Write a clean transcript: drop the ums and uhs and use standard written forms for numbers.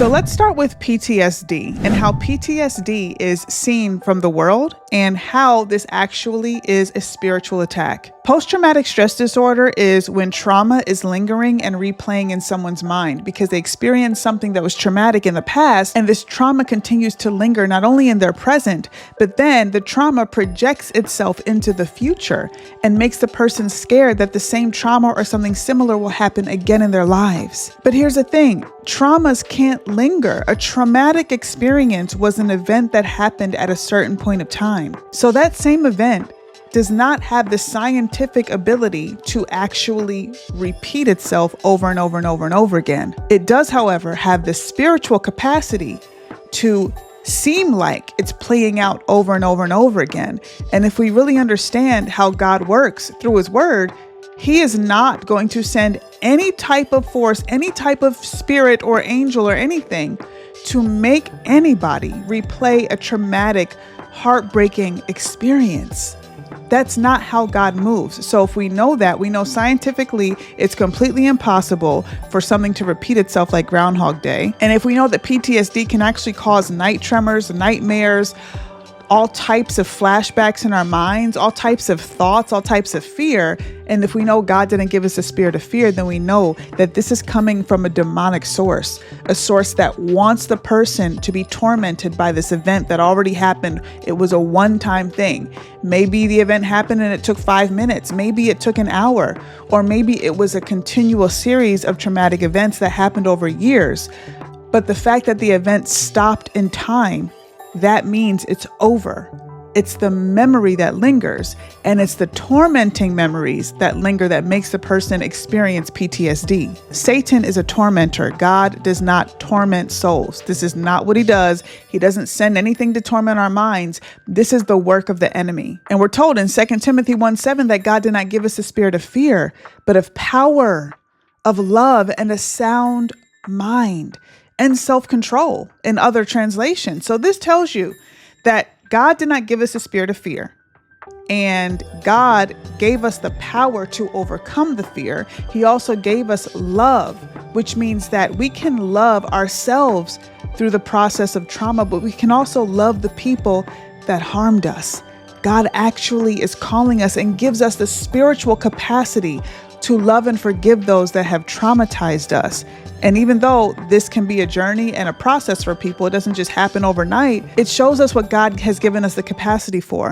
So let's start with PTSD and how PTSD is seen from the world and how this actually is a spiritual attack. Post-traumatic stress disorder is when trauma is lingering and replaying in someone's mind because they experienced something that was traumatic in the past, and this trauma continues to linger not only in their present, but then the trauma projects itself into the future and makes the person scared that the same trauma or something similar will happen again in their lives. But here's the thing, traumas can't linger. A traumatic experience was an event that happened at a certain point of time. So that same event does not have the scientific ability to actually repeat itself over and over and over and over again. It does, however, have the spiritual capacity to seem like it's playing out over and over and over again. And if we really understand how God works through His Word, He is not going to send any type of force, any type of spirit or angel or anything to make anybody replay a traumatic, heartbreaking experience. That's not how God moves. So if we know that, we know scientifically it's completely impossible for something to repeat itself like Groundhog Day. And if we know that PTSD can actually cause night tremors, nightmares, all types of flashbacks in our minds, all types of thoughts, all types of fear. And if we know God didn't give us a spirit of fear, then we know that this is coming from a demonic source, a source that wants the person to be tormented by this event that already happened. It was a one-time thing. Maybe the event happened and it took 5 minutes. Maybe it took an hour, or maybe it was a continual series of traumatic events that happened over years. But the fact that the event stopped in time, that means it's over. It's the memory that lingers, and it's the tormenting memories that linger that makes the person experience PTSD. Satan is a tormentor. God does not torment souls. This is not what he does. He doesn't send anything to torment our minds. This is the work of the enemy. And we're told in 2 Timothy 1:7 that God did not give us a spirit of fear, but of power, of love, and a sound mind, and self-control in other translations. So this tells you that God did not give us a spirit of fear, and God gave us the power to overcome the fear. He also gave us love, which means that we can love ourselves through the process of trauma, but we can also love the people that harmed us. God actually is calling us and gives us the spiritual capacity to love and forgive those that have traumatized us. And even though this can be a journey and a process for people, it doesn't just happen overnight. It shows us what God has given us the capacity for.